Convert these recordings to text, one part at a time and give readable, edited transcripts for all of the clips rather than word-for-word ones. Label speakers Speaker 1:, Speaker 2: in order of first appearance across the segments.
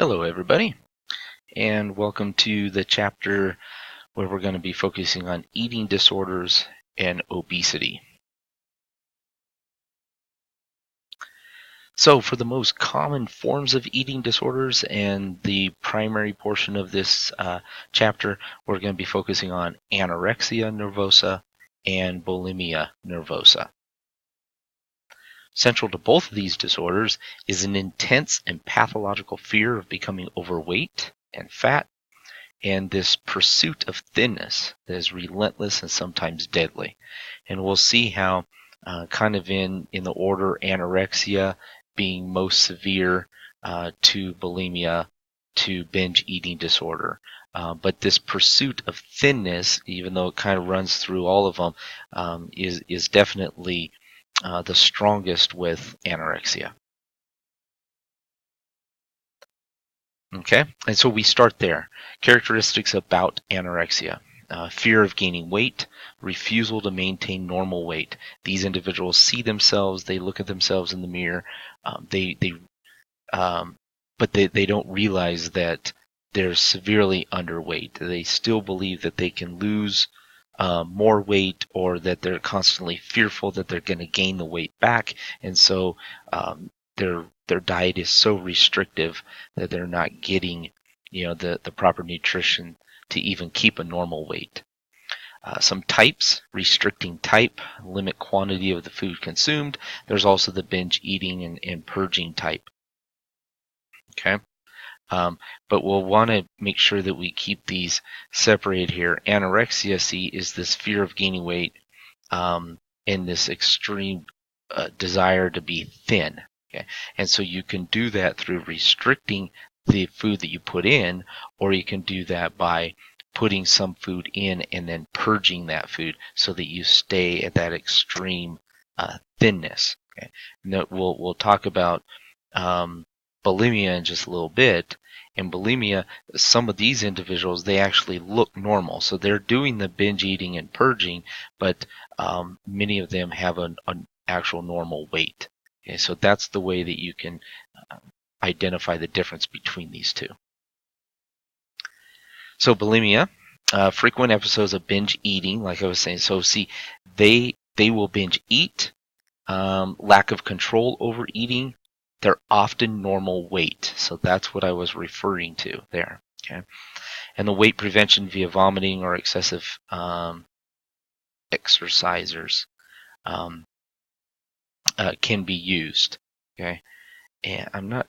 Speaker 1: Hello everybody, and welcome to the chapter where we're going to be focusing on eating disorders and obesity. So for the most common forms of eating disorders and the primary portion of this chapter, we're going to be focusing on anorexia nervosa and bulimia nervosa. Central to both of these disorders is an intense and pathological fear of becoming overweight and fat, and this pursuit of thinness that is relentless and sometimes deadly. And we'll see how kind of in the order anorexia being most severe to bulimia to binge eating disorder. But this pursuit of thinness, even though it kind of runs through all of them, is definitely the strongest with anorexia. Okay, and so we start there. Characteristics about anorexia. Fear of gaining weight, refusal to maintain normal weight. These individuals see themselves, they look at themselves in the mirror, but they don't realize that they're severely underweight. They still believe that they can lose more weight, or that they're constantly fearful that they're going to gain the weight back, and so their diet is so restrictive that they're not getting the proper nutrition to even keep a normal weight. Some types: restricting type, limit quantity of the food consumed. There's also the binge eating and purging type. Okay. But we'll want to make sure that we keep these separated here. Anorexia, see, is this fear of gaining weight and this extreme desire to be thin. Okay? And so you can do that through restricting the food that you put in, or you can do that by putting some food in and then purging that food so that you stay at that extreme thinness. Okay? And we'll talk about bulimia in just a little bit. In bulimia, some of these individuals, they actually look normal. So they're doing the binge eating and purging, but many of them have an actual normal weight. Okay, so that's the way that you can identify the difference between these two. So bulimia, frequent episodes of binge eating, like I was saying. So see, they will binge eat, lack of control over eating. They're often normal weight. So that's what I was referring to there. Okay. And the weight prevention via vomiting or excessive exercisers can be used. Okay. And I'm not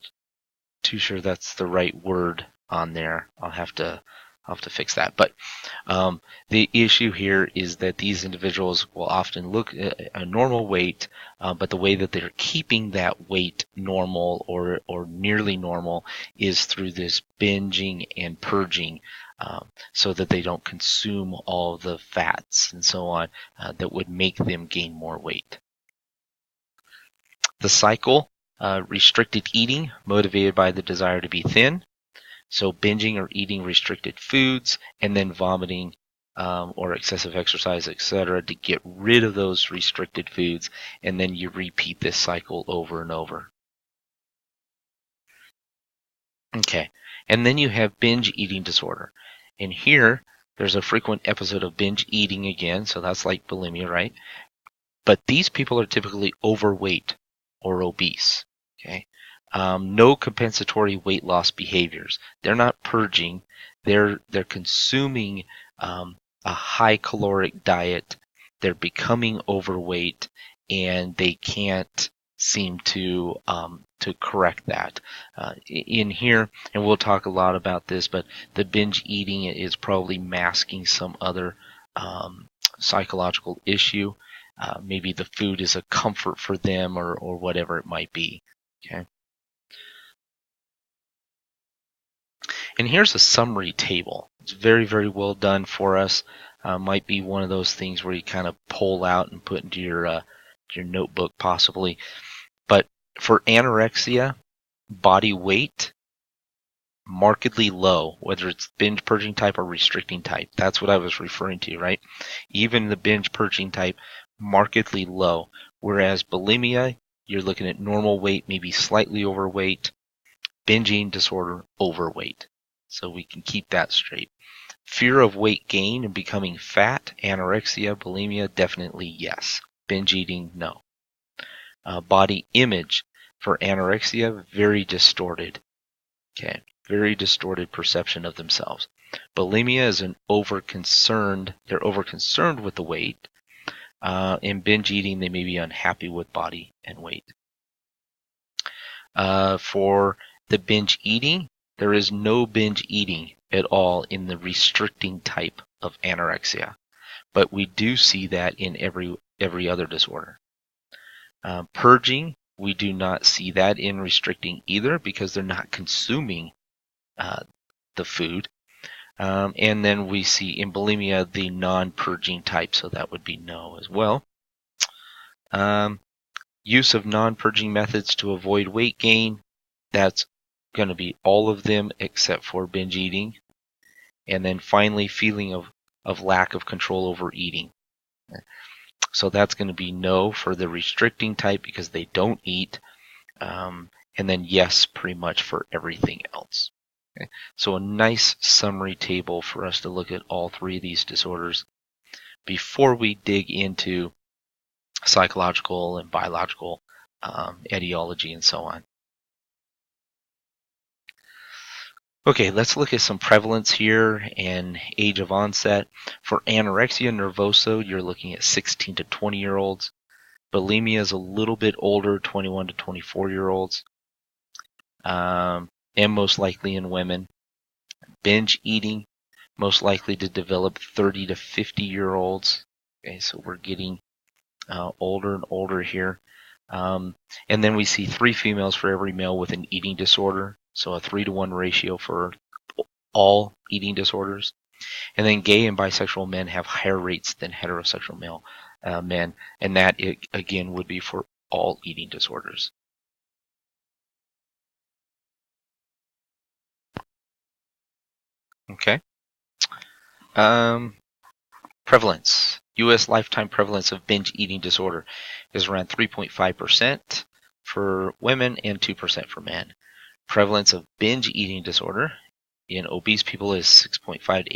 Speaker 1: too sure that's the right word on there. I'll have to fix that. But the issue here is that these individuals will often look at a normal weight, but the way that they're keeping that weight normal or nearly normal is through this binging and purging, so that they don't consume all the fats and so on that would make them gain more weight. The cycle: restricted eating motivated by the desire to be thin. So binging or eating restricted foods, and then vomiting or excessive exercise, etc., to get rid of those restricted foods, and then you repeat this cycle over and over. Okay, and then you have binge eating disorder. And here, there's a frequent episode of binge eating again, so that's like bulimia, right? But these people are typically overweight or obese. Okay. No compensatory weight loss behaviors. They're not purging. They're consuming a high caloric diet. They're becoming overweight, and they can't seem to correct that. In here, and we'll talk a lot about this, but the binge eating is probably masking some other psychological issue. Maybe the food is a comfort for them, or whatever it might be. Okay. And here's a summary table. It's very, very well done for us. Might be one of those things where you kind of pull out and put into your notebook possibly. But for anorexia, body weight, markedly low, whether it's binge purging type or restricting type. That's what I was referring to, right? Even the binge purging type, markedly low. Whereas bulimia, you're looking at normal weight, maybe slightly overweight. binge eating disorder, overweight. So we can keep that straight. Fear of weight gain and becoming fat, anorexia, bulimia, definitely yes. Binge eating, no. Body image for anorexia, very distorted. Okay, very distorted perception of themselves. Bulimia is they're over-concerned with the weight. In binge eating, they may be unhappy with body and weight. For the binge eating, there is no binge eating at all in the restricting type of anorexia, but we do see that in every other disorder. Purging, we do not see that in restricting either because they're not consuming the food. And then we see in bulimia the non-purging type, so that would be no as well. Use of non-purging methods to avoid weight gain, that's going to be all of them except for binge eating. And then finally, feeling of lack of control over eating. So that's going to be no for the restricting type because they don't eat. And then yes, pretty much for everything else. Okay. So a nice summary table for us to look at all three of these disorders before we dig into psychological and biological etiology and so on. Okay, let's look at some prevalence here and age of onset. For anorexia nervosa, you're looking at 16 to 20-year-olds. Bulimia is a little bit older, 21 to 24-year-olds, and most likely in women. Binge eating, most likely to develop 30 to 50-year-olds. Okay, so we're getting older and older here. And then we see 3 females for every male with an eating disorder. So a 3-to-1 ratio for all eating disorders. And then gay and bisexual men have higher rates than heterosexual men. And that, again, would be for all eating disorders. Okay. Prevalence. U.S. lifetime prevalence of binge eating disorder is around 3.5% for women and 2% for men. Prevalence of binge eating disorder in obese people is 6.5 to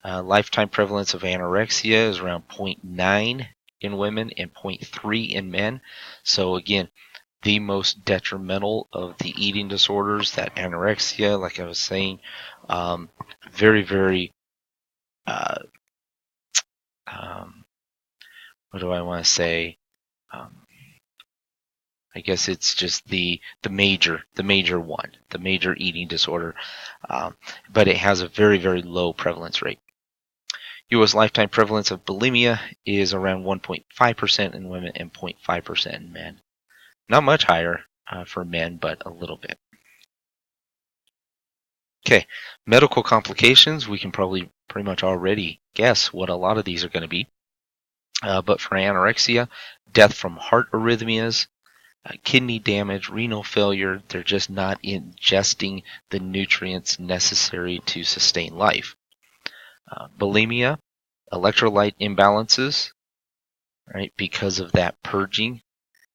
Speaker 1: 8%. Lifetime prevalence of anorexia is around 0.9 in women and 0.3 in men. So again, the most detrimental of the eating disorders, that anorexia, like I was saying, very, very, what do I want to say? I guess it's just the major one, the major eating disorder, but it has a very, very low prevalence rate. U.S. lifetime prevalence of bulimia is around 1.5% in women and 0.5% in men. Not much higher for men, but a little bit. Okay, medical complications, we can probably pretty much already guess what a lot of these are going to be. But for anorexia, death from heart arrhythmias, kidney damage, renal failure, they're just not ingesting the nutrients necessary to sustain life. Bulimia, electrolyte imbalances, right, because of that purging.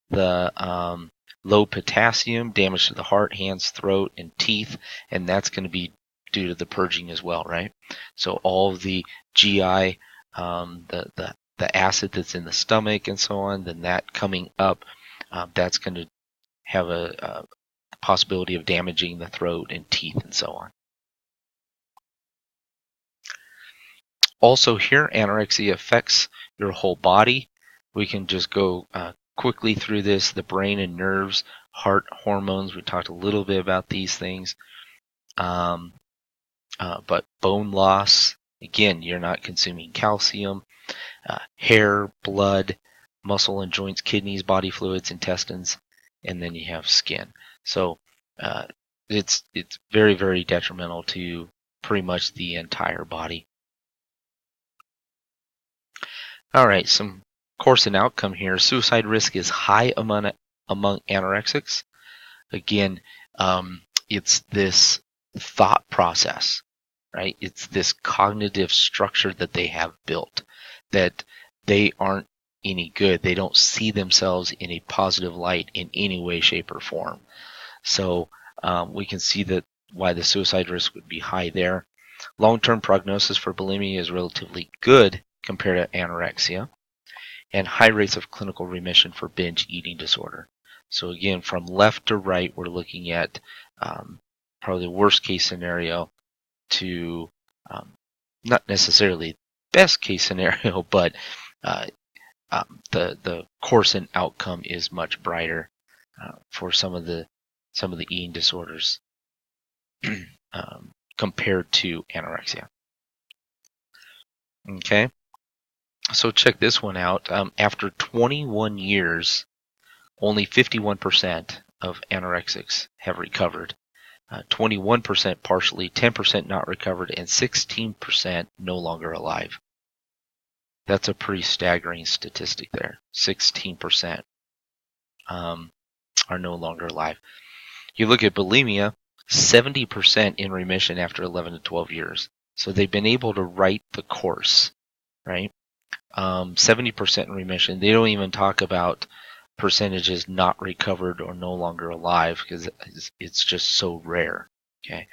Speaker 1: The low potassium, damage to the heart, hands, throat, and teeth, and that's going to be due to the purging as well, right? So all of the GI, the acid that's in the stomach and so on, then that coming up, that's going to have a possibility of damaging the throat and teeth and so on. Also here, anorexia affects your whole body. We can just go quickly through this. The brain and nerves, heart, hormones, we talked a little bit about these things. But bone loss, again, you're not consuming calcium. Hair, blood, muscle and joints, kidneys, body fluids, intestines, and then you have skin. So it's very, very detrimental to pretty much the entire body. All right, some course and outcome here. Suicide risk is high among anorexics. Again, it's this thought process, right? It's this cognitive structure that they have built that they aren't any good. They don't see themselves in a positive light in any way, shape, or form. So we can see that why the suicide risk would be high there. Long-term prognosis for bulimia is relatively good compared to anorexia, and high rates of clinical remission for binge eating disorder. So again, from left to right, we're looking at probably the worst case scenario to not necessarily best case scenario, but the course and outcome is much brighter for some of the eating disorders compared to anorexia. Okay, so check this one out. After 21 years, only 51% of anorexics have recovered. 21% partially, 10% not recovered, and 16% no longer alive. That's a pretty staggering statistic there. 16% are no longer alive. You look at bulimia, 70% in remission after 11 to 12 years. So they've been able to right the course, right? 70% in remission. They don't even talk about percentages not recovered or no longer alive because it's just so rare. Okay,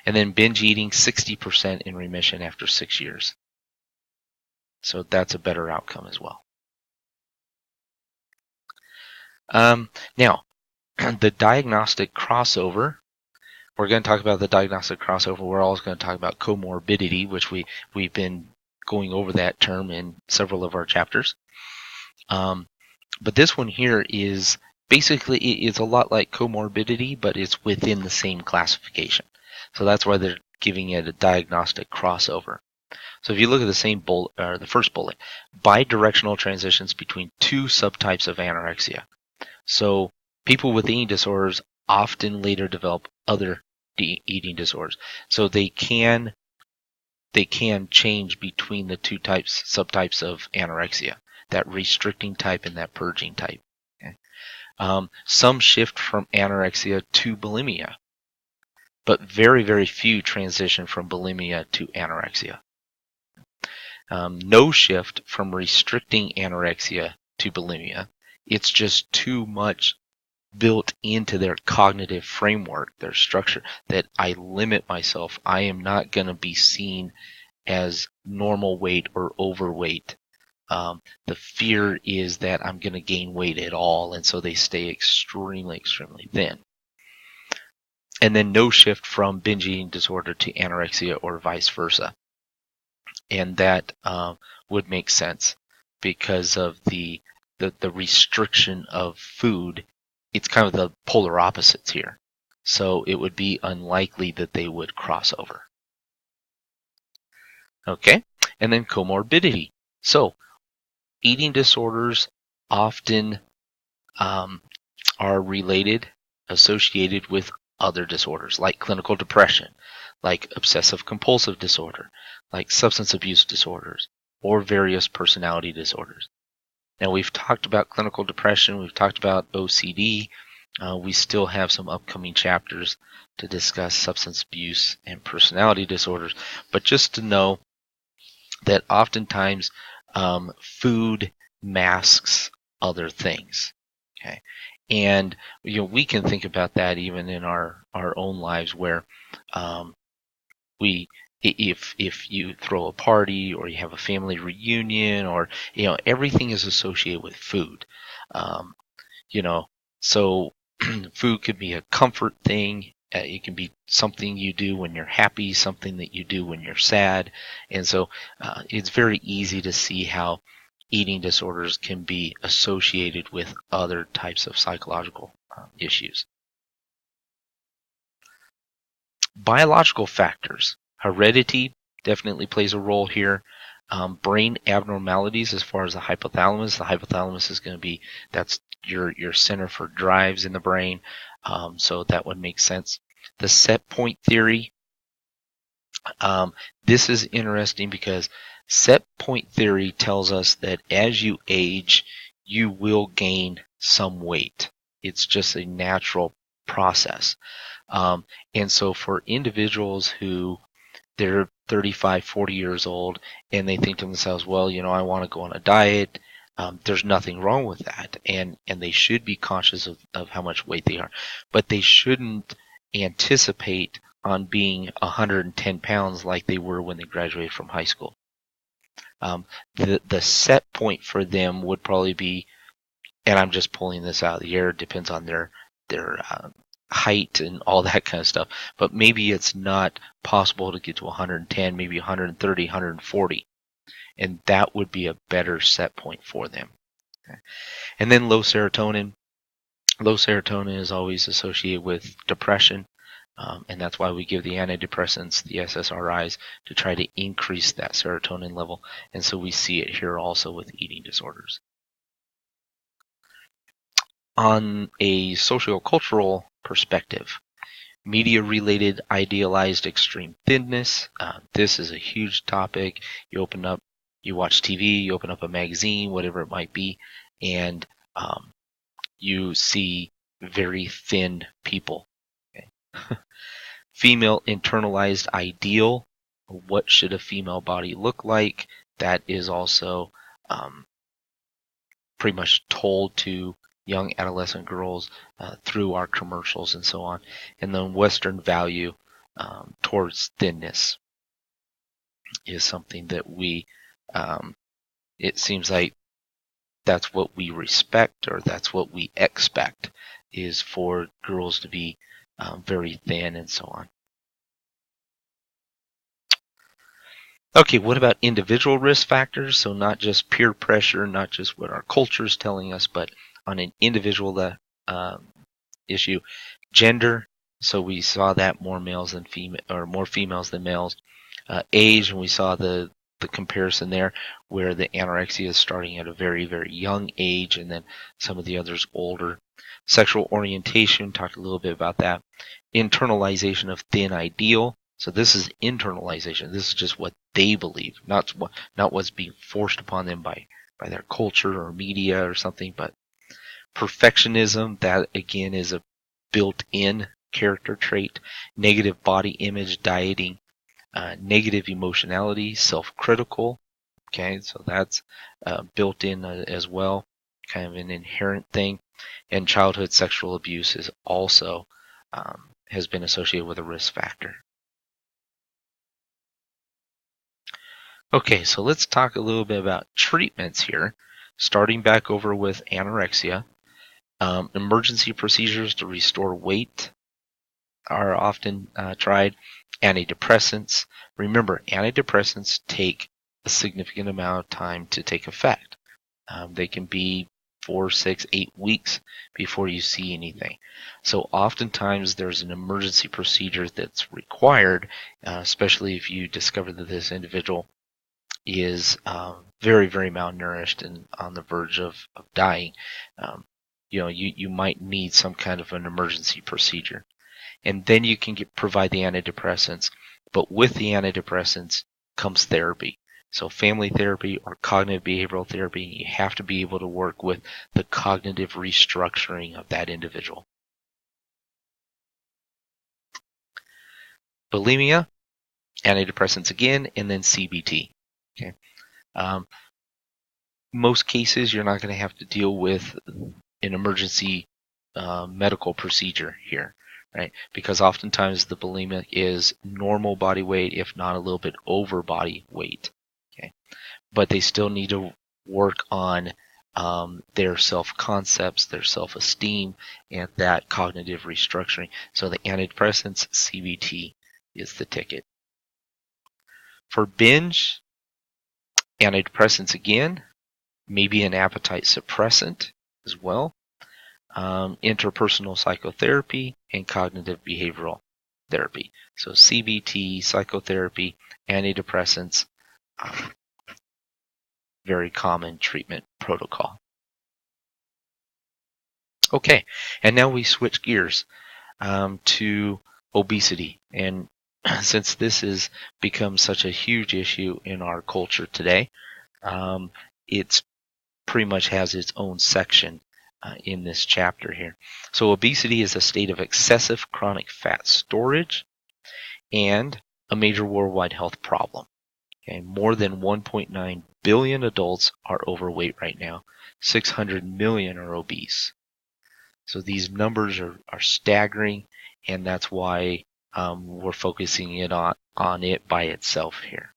Speaker 1: and then binge eating, 60% in remission after 6 years. So that's a better outcome as well. Now, the diagnostic crossover. We're going to talk about the diagnostic crossover. We're also going to talk about comorbidity, which we've been going over that term in several of our chapters. But this one here is basically, it's a lot like comorbidity, but it's within the same classification. So that's why they're giving it a diagnostic crossover. So if you look at the same bullet, or the first bullet, bidirectional transitions between two subtypes of anorexia. So people with eating disorders often later develop other eating disorders. So they can change between the two subtypes of anorexia, that restricting type and that purging type. Okay? Some shift from anorexia to bulimia, but very, very few transition from bulimia to anorexia. No shift from restricting anorexia to bulimia. It's just too much built into their cognitive framework, their structure, that I limit myself. I am not going to be seen as normal weight or overweight. The fear is that I'm going to gain weight at all, and so they stay extremely, extremely thin. And then no shift from binge eating disorder to anorexia or vice versa. And that would make sense because of the restriction of food. It's kind of the polar opposites here. So it would be unlikely that they would cross over. Okay, and then comorbidity. So eating disorders often are related, associated with other disorders like clinical depression, like obsessive compulsive disorder, like substance abuse disorders, or various personality disorders. Now, we've talked about clinical depression, we've talked about OCD. We still have some upcoming chapters to discuss substance abuse and personality disorders, but just to know that oftentimes food masks other things. Okay, and we can think about that even in our own lives, where if you throw a party or you have a family reunion, or everything is associated with food. So food could be a comfort thing. It can be something you do when you're happy, something that you do when you're sad. And so it's very easy to see how eating disorders can be associated with other types of psychological issues. Biological factors. Heredity definitely plays a role here. Brain abnormalities as far as the hypothalamus. The hypothalamus is going to be, that's your center for drives in the brain. So that would make sense. The set point theory. This is interesting because set point theory tells us that as you age, you will gain some weight. It's just a natural process. And so for individuals who they're 35, 40 years old, and they think to themselves, well, I want to go on a diet. There's nothing wrong with that, and they should be conscious of how much weight they are, but they shouldn't anticipate on being 110 pounds like they were when they graduated from high school. The set point for them would probably be, and I'm just pulling this out of the air, it depends on their height and all that kind of stuff, but maybe it's not possible to get to 110, maybe 130, 140. And that would be a better set point for them. Okay. And then low serotonin. Low serotonin is always associated with depression, and that's why we give the antidepressants, the SSRIs, to try to increase that serotonin level. And so we see it here also with eating disorders. On a sociocultural perspective, media-related idealized extreme thinness. This is a huge topic. You watch TV, you open up a magazine, whatever it might be, and you see very thin people. Okay. Female internalized ideal. What should a female body look like? That is also pretty much told to young adolescent girls through our commercials and so on. And then Western value towards thinness is something that we it seems like that's what we respect, or that's what we expect, is for girls to be very thin and so on. Okay, what about individual risk factors? So not just peer pressure, not just what our culture is telling us, but on an individual issue. Gender, so we saw that more males than or more females than males. Age, and we saw the comparison there, where the anorexia is starting at a very, very young age, and then some of the others older. Sexual orientation, talked a little bit about that. Internalization of thin ideal. So this is internalization. This is just what they believe, not what's being forced upon them by their culture or media or something. But perfectionism, that again is a built-in character trait. Negative body image, dieting. Negative emotionality, self-critical. Okay, so that's built in as well, kind of an inherent thing. And childhood sexual abuse is also has been associated with a risk factor. Okay, so let's talk a little bit about treatments here, starting back over with anorexia. Emergency procedures to restore weight are often tried. Antidepressants. Remember, antidepressants take a significant amount of time to take effect. They can be 4, 6, 8 weeks before you see anything. So oftentimes there's an emergency procedure that's required, especially if you discover that this individual is very, very malnourished and on the verge of dying. You might need some kind of an emergency procedure. And then you can provide the antidepressants. But with the antidepressants comes therapy. So family therapy or cognitive behavioral therapy, you have to be able to work with the cognitive restructuring of that individual. Bulimia, antidepressants again, and then CBT. Okay. Most cases, you're not going to have to deal with an emergency medical procedure here. Right? Because oftentimes the bulimic is normal body weight, if not a little bit over body weight. Okay? But they still need to work on their self-concepts, their self-esteem, and that cognitive restructuring. So the antidepressants, CBT, is the ticket. For binge, antidepressants again, maybe an appetite suppressant as well. Interpersonal psychotherapy and cognitive behavioral therapy. So CBT, psychotherapy, antidepressants, very common treatment protocol. Okay, and now we switch gears to obesity. And since this has become such a huge issue in our culture today, it's pretty much has its own section in this chapter here. So obesity is a state of excessive chronic fat storage and a major worldwide health problem. Okay, more than 1.9 billion adults are overweight right now. 600 million are obese. So these numbers are staggering, and that's why we're focusing it on it by itself here.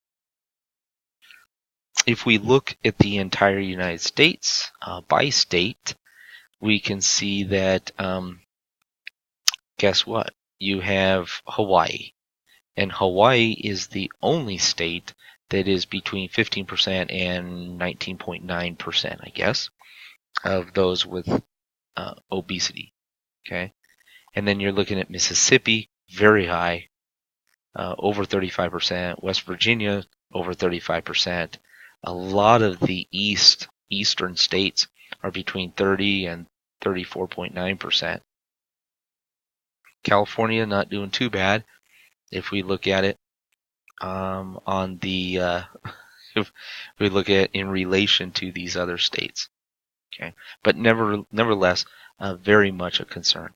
Speaker 1: If we look at the entire United States by state, we can see that, guess what? You have Hawaii. And Hawaii is the only state that is between 15% and 19.9%, I guess, of those with obesity. Okay. And then you're looking at Mississippi, very high, over 35%. West Virginia, over 35%. A lot of the eastern states are between 30 and 34.9%. California not doing too bad if we look at it on the if we look at in relation to these other states. Okay, but nevertheless, very much a concern.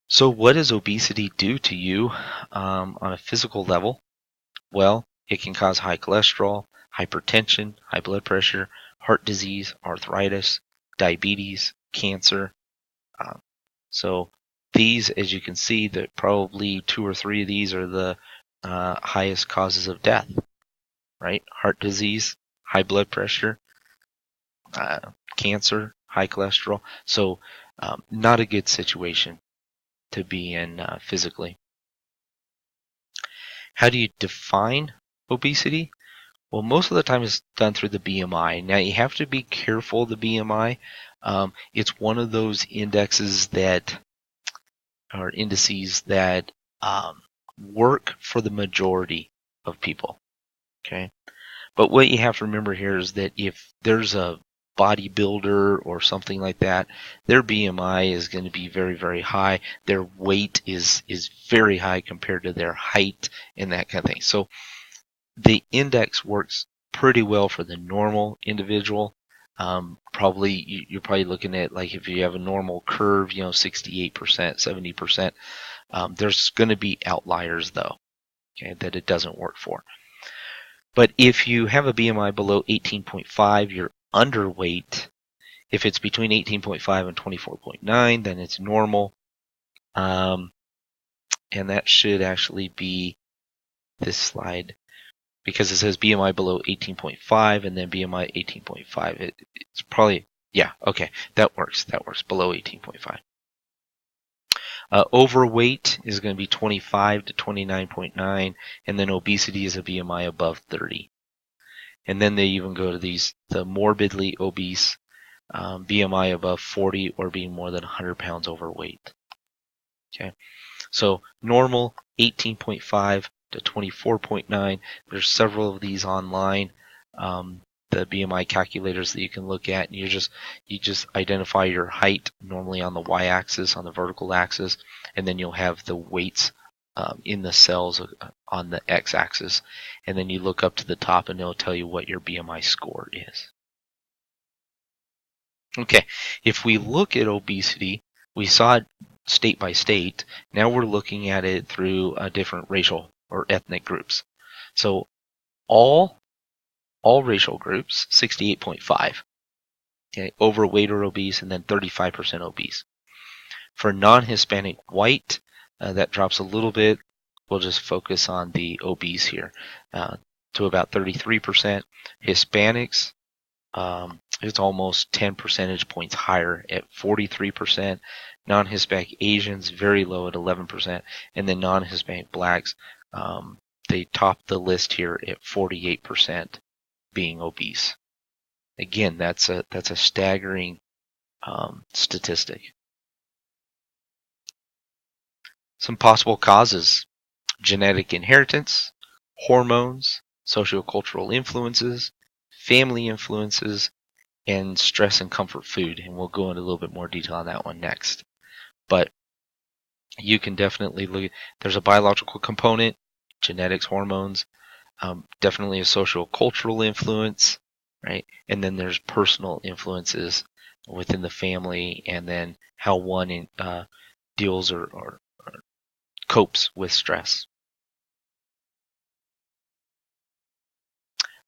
Speaker 1: So what does obesity do to you on a physical level? Well, it can cause high cholesterol, hypertension, high blood pressure, heart disease, arthritis, diabetes, cancer. So these, as you can see, that probably 2 or 3 of these are the highest causes of death, right? Heart disease, high blood pressure, cancer, high cholesterol. So not a good situation to be in physically. How do you define obesity? Well, most of the time it's done through the BMI. Now you have to be careful of the BMI. It's one of those indexes that are indices that work for the majority of people. Okay, but what you have to remember here is that if there's a bodybuilder or something like that, their BMI is going to be very, very high. Their weight is very high compared to their height and that kind of thing. So the index works pretty well for the normal individual. You're probably looking at, like, if you have a normal curve, 68%, 70%. There's going to be outliers though, okay, that it doesn't work for. But if you have a BMI below 18.5, you're underweight. If it's between 18.5 and 24.9, then it's normal. And that should actually be this slide, because it says BMI below 18.5 and then BMI 18.5. It's probably, yeah, okay, that works. That works, below 18.5. Overweight is going to be 25 to 29.9, and then obesity is a BMI above 30. And then they even go to the morbidly obese, BMI above 40 or being more than 100 pounds overweight. Okay, so normal 18.5 to 24.9. There's several of these online. The BMI calculators that you can look at, and you just identify your height normally on the y-axis, on the vertical axis, and then you'll have the weights in the cells on the x-axis, and then you look up to the top and it'll tell you what your BMI score is. Okay, if we look at obesity, we saw it state by state. Now we're looking at it through different racial or ethnic groups. So all racial groups, 68.5. Okay, overweight or obese, and then 35% obese. For non-Hispanic white, that drops a little bit. We'll just focus on the obese here, to about 33%. Hispanics, it's almost 10 percentage points higher at 43%. Non-Hispanic Asians, very low at 11%. And then non-Hispanic blacks, they top the list here at 48% being obese. Again, that's a staggering statistic. Some possible causes: genetic inheritance, hormones, sociocultural influences, family influences, and stress and comfort food. And we'll go into a little bit more detail on that one next. But you can definitely look at, there's a biological component, genetics, hormones, definitely a sociocultural influence, right? And then there's personal influences within the family, and then how one deals or copes with stress.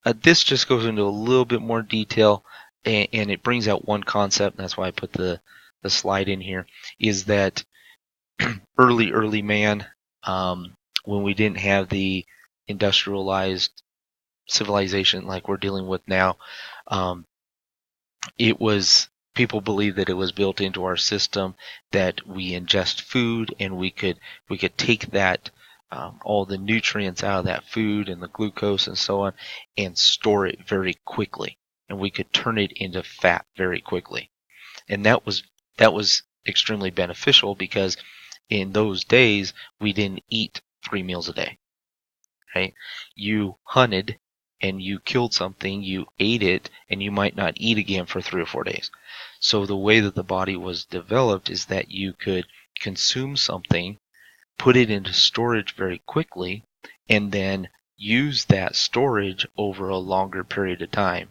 Speaker 1: This just goes into a little bit more detail, and it brings out one concept, and that's why I put the slide in here, is that early man, when we didn't have the industrialized civilization like we're dealing with now, it was people believed that it was built into our system that we ingest food and we could take that all the nutrients out of that food and the glucose and so on and store it very quickly, and we could turn it into fat very quickly. And that was extremely beneficial because in those days we didn't eat 3 meals a day, right? You hunted and you killed something, you ate it, and you might not eat again for 3 or 4 days. So the way that the body was developed is that you could consume something, put it into storage very quickly, and then use that storage over a longer period of time.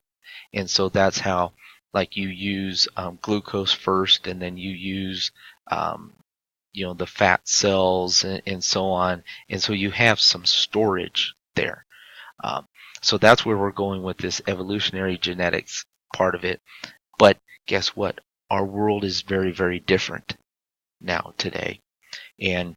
Speaker 1: And so that's how, like, you use glucose first, and then you use the fat cells and so on, and so you have some storage there. So that's where we're going with this evolutionary genetics part of it. But guess what? Our world is very, very different now today. And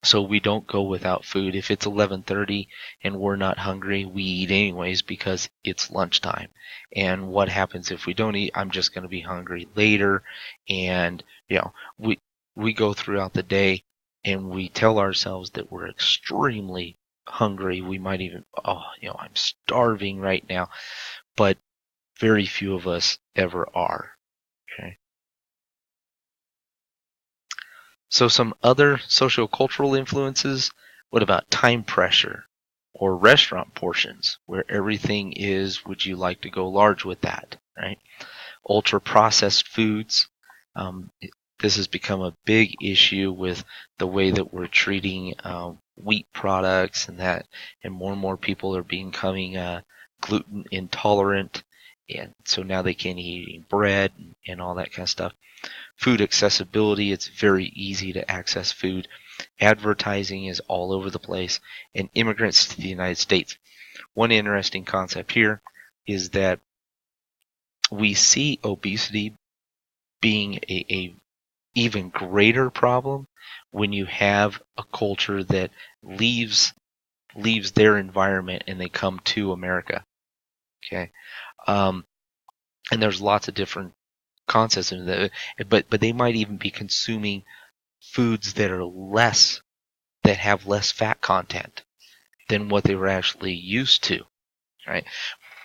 Speaker 1: so we don't go without food. If it's 11:30 and we're not hungry, we eat anyways because it's lunchtime. And what happens if we don't eat? I'm just going to be hungry later. And we go throughout the day and we tell ourselves that we're extremely hungry. We might even, I'm starving right now. But very few of us ever are. Okay. So some other sociocultural influences. What about time pressure or restaurant portions where everything is, would you like to go large with that, right? Ultra processed foods. This has become a big issue with the way that we're treating wheat products and more and more people are becoming gluten intolerant, and so now they can't eat eating bread and all that kind of stuff. Food accessibility, it's very easy to access food. Advertising is all over the place, and immigrants to the United States. One interesting concept here is that we see obesity being a even greater problem when you have a culture that leaves their environment and they come to America. Okay, and there's lots of different concepts in that, but they might even be consuming foods that have less fat content than what they were actually used to, right?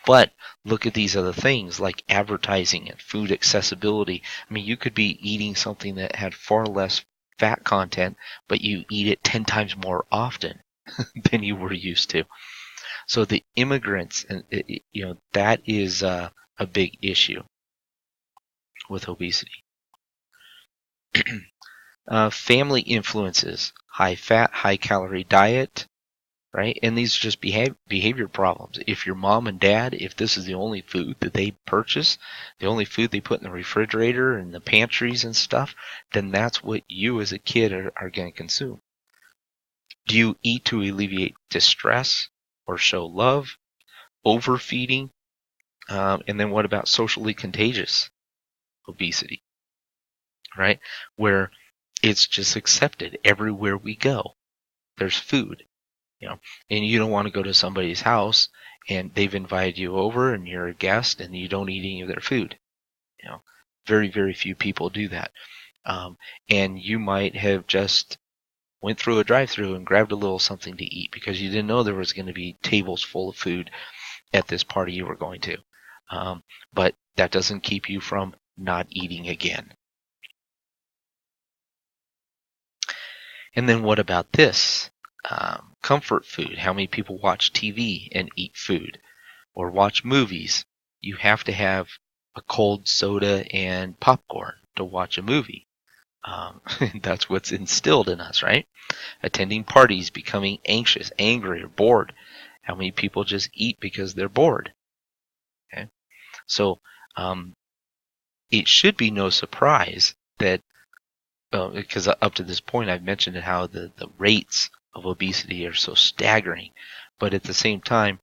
Speaker 1: But look at these other things like advertising and food accessibility. I mean, you could be eating something that had far less fat content, but you eat it 10 times more often than you were used to. So the immigrants, that is a big issue with obesity. Family influences, high fat, high calorie diet, right? And these are just behavior problems. If your mom and dad, if this is the only food that they purchase, the only food they put in the refrigerator and the pantries and stuff, then that's what you as a kid are going to consume. Do you eat to alleviate distress or show love? Overfeeding? And then what about socially contagious obesity, right? Where it's just accepted everywhere we go. There's food. And you don't want to go to somebody's house and they've invited you over and you're a guest and you don't eat any of their food. Very, very few people do that. And you might have just went through a drive-through and grabbed a little something to eat because you didn't know there was going to be tables full of food at this party you were going to. But that doesn't keep you from not eating again. And then what about this? Comfort food. How many people watch TV and eat food or watch movies? You have to have a cold soda and popcorn to watch a movie. That's what's instilled in us, right? Attending parties, becoming anxious, angry, or bored. How many people just eat because they're bored? Okay, so it should be no surprise that because up to this point I've mentioned how the rates of obesity are so staggering, but at the same time,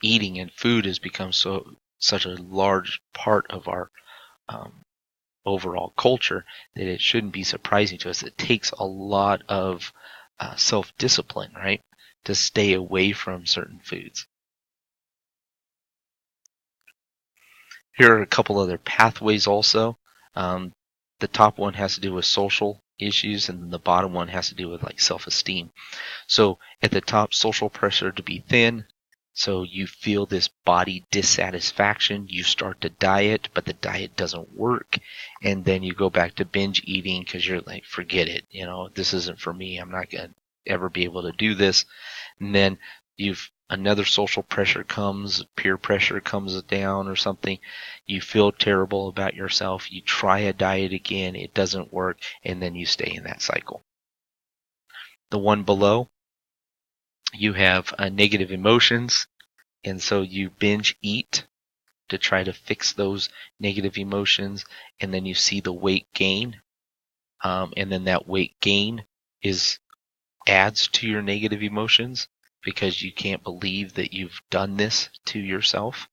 Speaker 1: eating and food has become such a large part of our um, overall culture that it shouldn't be surprising to us. It takes a lot of self-discipline, right, to stay away from certain foods. Here are a couple other pathways also. The top one has to do with social issues, and the bottom one has to do with like self-esteem. So at the top, social pressure to be thin. So you feel this body dissatisfaction. You start to diet, but the diet doesn't work. And then you go back to binge eating because you're like, forget it. This isn't for me. I'm not going to ever be able to do this. And then another social pressure comes, peer pressure comes down or something. You feel terrible about yourself. You try a diet again. It doesn't work. And then you stay in that cycle. The one below, you have negative emotions, and so you binge eat to try to fix those negative emotions, and then you see the weight gain, and then that weight gain adds to your negative emotions because you can't believe that you've done this to yourself.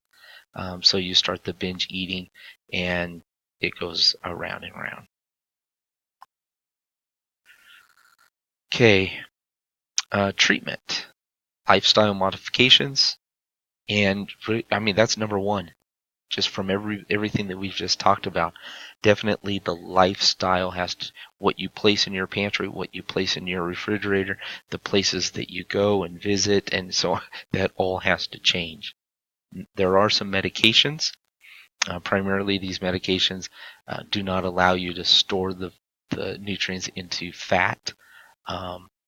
Speaker 1: So you start the binge eating, and it goes around and around. Okay, treatment. Lifestyle modifications, and that's number one. Just from everything that we've just talked about, definitely the lifestyle what you place in your pantry, what you place in your refrigerator, the places that you go and visit, and so on, that all has to change. There are some medications. Primarily, these medications do not allow you to store the nutrients into fat.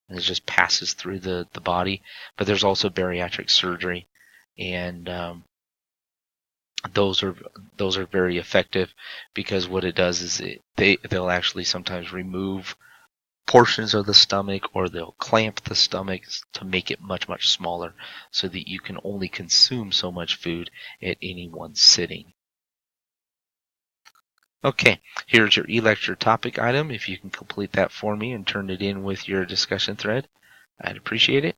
Speaker 1: It just passes through the body. But there's also bariatric surgery, and those are very effective because what it does is they'll actually sometimes remove portions of the stomach, or they'll clamp the stomach to make it much, much smaller so that you can only consume so much food at any one sitting. Okay, here's your e-lecture topic item. If you can complete that for me and turn it in with your discussion thread, I'd appreciate it.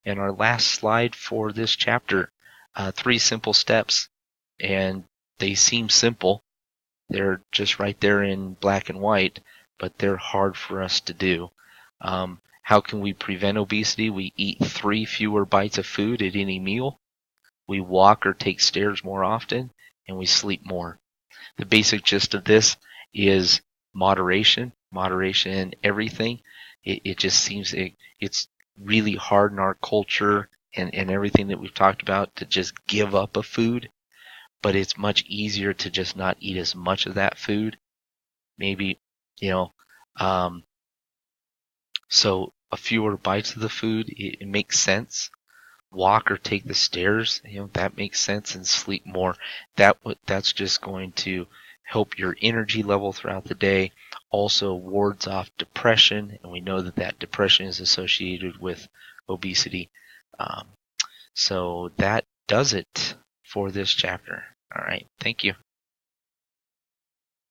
Speaker 1: And our last slide for this chapter, 3 simple steps, and they seem simple. They're just right there in black and white, but they're hard for us to do. How can we prevent obesity? We eat 3 fewer bites of food at any meal. We walk or take stairs more often, and we sleep more. The basic gist of this is moderation in everything. It just seems it's really hard in our culture and everything that we've talked about to just give up a food, but it's much easier to just not eat as much of that food. Maybe, so a fewer bites of the food, it makes sense. Walk or take the stairs, that makes sense, and sleep more. That's just going to help your energy level throughout the day. Also wards off depression, and we know that depression is associated with obesity. So that does it for this chapter. All right, thank you.